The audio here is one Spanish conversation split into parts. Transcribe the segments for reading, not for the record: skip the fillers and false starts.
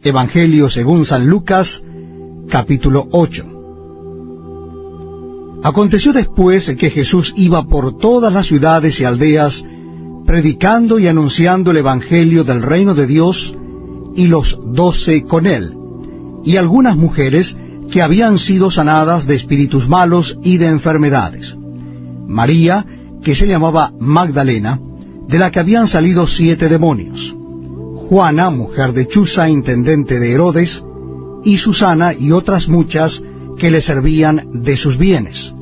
Evangelio según San Lucas, capítulo 8. Aconteció después que Jesús iba por todas las ciudades y aldeas, predicando y anunciando el Evangelio del reino de Dios, y los 12 con él, y algunas mujeres que habían sido sanadas de espíritus malos y de enfermedades. María, que se llamaba Magdalena, de la que habían salido 7 demonios. Juana, mujer de Chuza, intendente de Herodes, y Susana y otras muchas que le servían de sus bienes.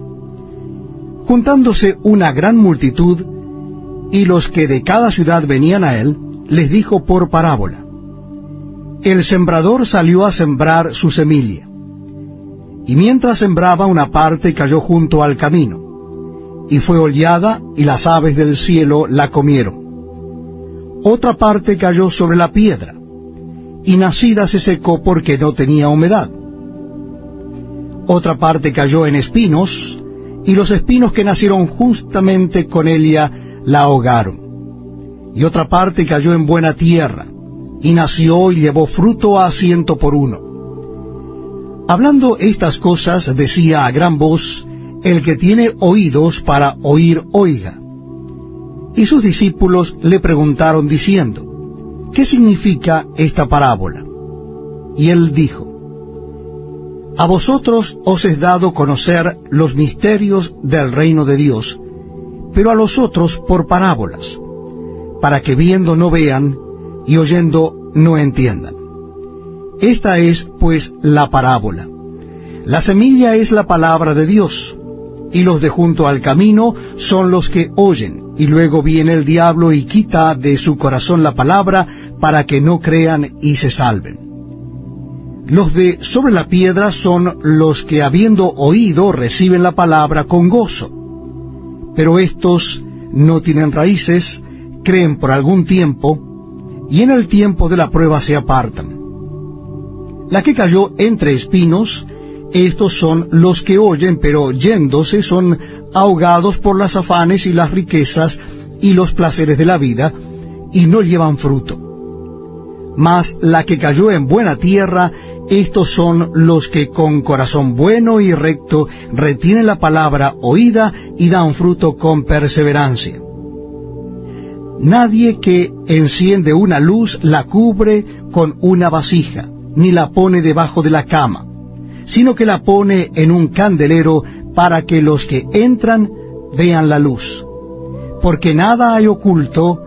Juntándose una gran multitud, y los que de cada ciudad venían a él, les dijo por parábola: El sembrador salió a sembrar su semilla. Y mientras sembraba, una parte cayó junto al camino, y fue hollada, y las aves del cielo la comieron. Otra parte cayó sobre la piedra, y nacida se secó porque no tenía humedad. Otra parte cayó en espinos, y los espinos que nacieron justamente con ella la ahogaron. Y otra parte cayó en buena tierra, y nació y llevó fruto a 100 por 1. Hablando estas cosas, decía a gran voz: El que tiene oídos para oír, oiga. Y sus discípulos le preguntaron diciendo: ¿Qué significa esta parábola? Y él dijo: A vosotros os es dado conocer los misterios del reino de Dios, pero a los otros por parábolas, para que viendo no vean, y oyendo no entiendan. Esta es, pues, la parábola. La semilla es la palabra de Dios, y los de junto al camino son los que oyen, y luego viene el diablo y quita de su corazón la palabra, para que no crean y se salven. Los de sobre la piedra son los que, habiendo oído, reciben la palabra con gozo. Pero estos no tienen raíces, creen por algún tiempo, y en el tiempo de la prueba se apartan. La que cayó entre espinos, estos son los que oyen, pero yéndose son ahogados por las afanes y las riquezas y los placeres de la vida, y no llevan fruto. Mas la que cayó en buena tierra, estos son los que con corazón bueno y recto retienen la palabra oída y dan fruto con perseverancia. Nadie que enciende una luz la cubre con una vasija, ni la pone debajo de la cama, sino que la pone en un candelero, para que los que entran vean la luz. Porque nada hay oculto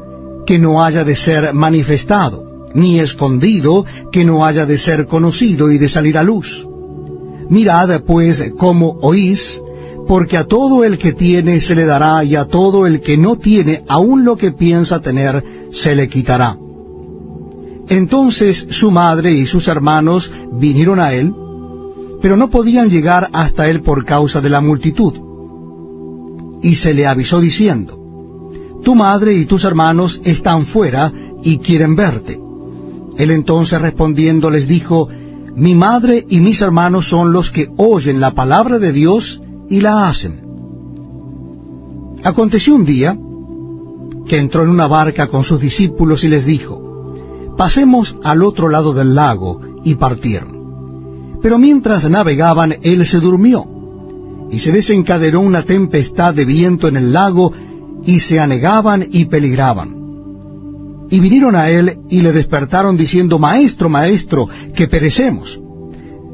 que no haya de ser manifestado, ni escondido que no haya de ser conocido y de salir a luz. Mirad, pues, cómo oís, porque a todo el que tiene se le dará, y a todo el que no tiene, aun lo que piensa tener, se le quitará. Entonces su madre y sus hermanos vinieron a él, pero no podían llegar hasta él por causa de la multitud. Y se le avisó diciendo: Tu madre y tus hermanos están fuera y quieren verte. Él entonces respondiendo les dijo: Mi madre y mis hermanos son los que oyen la palabra de Dios y la hacen. Aconteció un día que entró en una barca con sus discípulos y les dijo: Pasemos al otro lado del lago, y partieron. Pero mientras navegaban, él se durmió, y se desencadenó una tempestad de viento en el lago, y se anegaban y peligraban. Y vinieron a él y le despertaron diciendo: Maestro, maestro, que perecemos.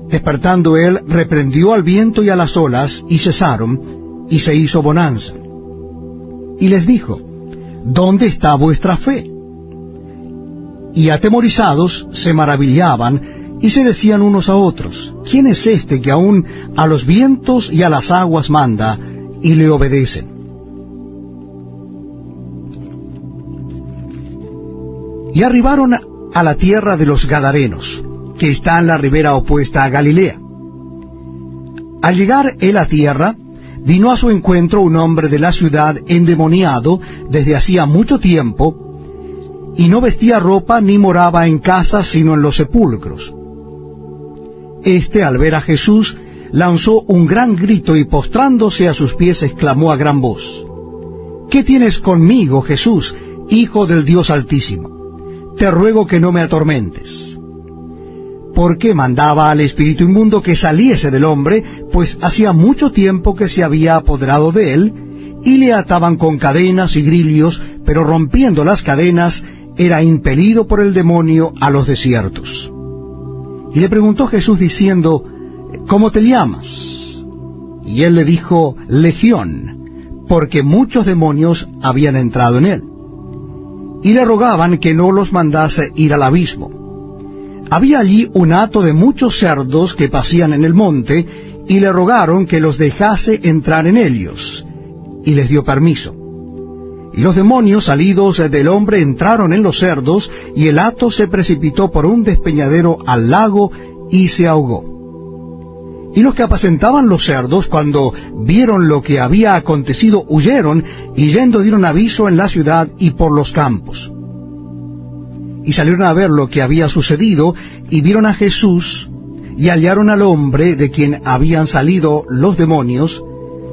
Despertando él, reprendió al viento y a las olas, y cesaron, y se hizo bonanza. Y les dijo: ¿Dónde está vuestra fe? Y atemorizados se maravillaban, y se decían unos a otros: ¿Quién es este que aún a los vientos y a las aguas manda, y le obedecen? Y arribaron a la tierra de los Gadarenos, que está en la ribera opuesta a Galilea. Al llegar él a tierra, vino a su encuentro un hombre de la ciudad endemoniado desde hacía mucho tiempo, y no vestía ropa ni moraba en casa, sino en los sepulcros. Este, al ver a Jesús, lanzó un gran grito y postrándose a sus pies exclamó a gran voz: ¿Qué tienes conmigo, Jesús, Hijo del Dios Altísimo? Te ruego que no me atormentes. porque mandaba al espíritu inmundo que saliese del hombre, pues hacía mucho tiempo que se había apoderado de él, y le ataban con cadenas y grillos, pero rompiendo las cadenas, era impelido por el demonio a los desiertos. Y le preguntó Jesús diciendo, ¿cómo te llamas? Y él le dijo, Legión, porque muchos demonios habían entrado en él. Y le rogaban que no los mandase ir al abismo. Había allí un hato de muchos cerdos que pasían en el monte, y le rogaron que los dejase entrar en ellos, y les dio permiso. Y los demonios salidos del hombre entraron en los cerdos, y el hato se precipitó por un despeñadero al lago y se ahogó. Y los que apacentaban los cerdos, cuando vieron lo que había acontecido, huyeron, y yendo dieron aviso en la ciudad y por los campos. Y salieron a ver lo que había sucedido, y vieron a Jesús, y hallaron al hombre de quien habían salido los demonios,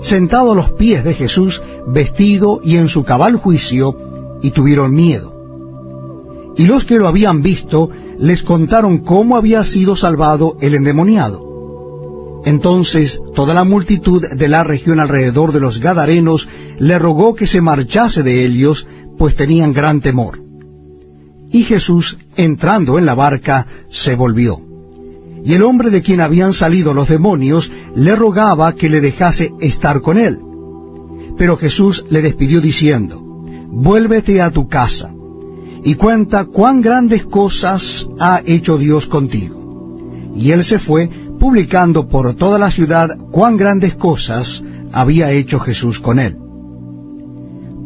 sentado a los pies de Jesús, vestido y en su cabal juicio, y tuvieron miedo. Y los que lo habían visto les contaron cómo había sido salvado el endemoniado. Entonces toda la multitud de la región alrededor de los Gadarenos le rogó que se marchase de ellos, pues tenían gran temor. Y Jesús, entrando en la barca, se volvió. Y el hombre de quien habían salido los demonios le rogaba que le dejase estar con él. Pero Jesús le despidió diciendo, vuélvete a tu casa, y cuenta cuán grandes cosas ha hecho Dios contigo. Y él se fue, publicando por toda la ciudad cuán grandes cosas había hecho Jesús con él.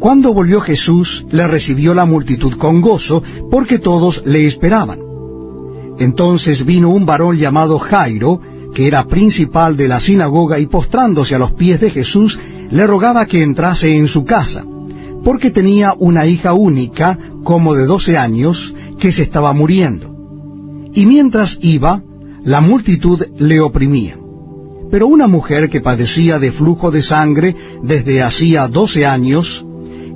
Cuando volvió Jesús, le recibió la multitud con gozo, porque todos le esperaban. Entonces vino un varón llamado Jairo, que era principal de la sinagoga, y postrándose a los pies de Jesús, le rogaba que entrase en su casa, porque tenía una hija única, como de 12 años, que se estaba muriendo. Y mientras iba, la multitud le oprimía. Pero una mujer que padecía de flujo de sangre desde hacía 12 años,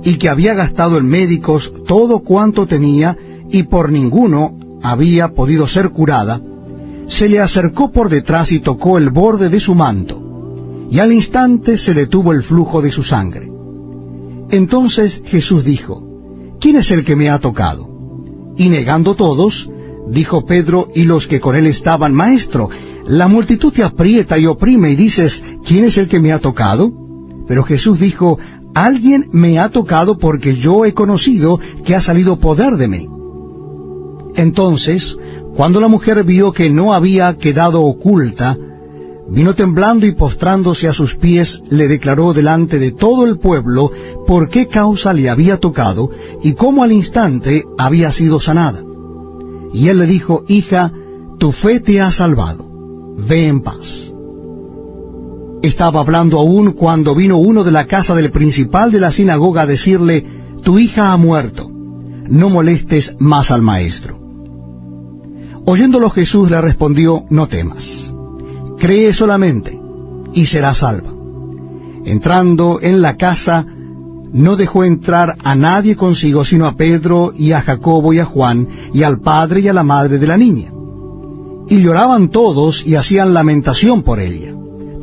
y que había gastado en médicos todo cuanto tenía, y por ninguno había podido ser curada, se le acercó por detrás y tocó el borde de su manto, y al instante se detuvo el flujo de su sangre. Entonces Jesús dijo, ¿quién es el que me ha tocado? Y negando todos, dijo Pedro y los que con él estaban, Maestro, la multitud te aprieta y oprime, y dices, ¿quién es el que me ha tocado? Pero Jesús dijo, alguien me ha tocado porque yo he conocido que ha salido poder de mí. Entonces, cuando la mujer vio que no había quedado oculta, vino temblando y postrándose a sus pies, le declaró delante de todo el pueblo por qué causa le había tocado y cómo al instante había sido sanada. Y él le dijo, hija, tu fe te ha salvado, ve en paz. Estaba hablando aún cuando vino uno de la casa del principal de la sinagoga a decirle, tu hija ha muerto, no molestes más al maestro. Oyéndolo Jesús le respondió, no temas, cree solamente, y serás salva. Entrando en la casa, no dejó entrar a nadie consigo, sino a Pedro y a Jacobo y a Juan, y al padre y a la madre de la niña. Y lloraban todos y hacían lamentación por ella.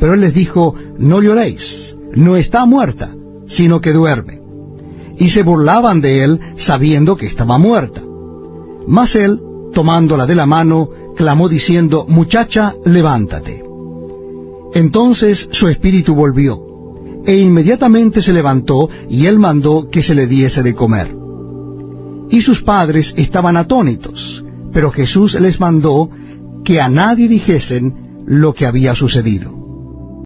Pero él les dijo, no lloréis, no está muerta, sino que duerme. Y se burlaban de él, sabiendo que estaba muerta. Mas él, tomándola de la mano, clamó diciendo, muchacha, levántate. Entonces su espíritu volvió, e inmediatamente se levantó, y él mandó que se le diese de comer. Y sus padres estaban atónitos, pero Jesús les mandó que a nadie dijesen lo que había sucedido.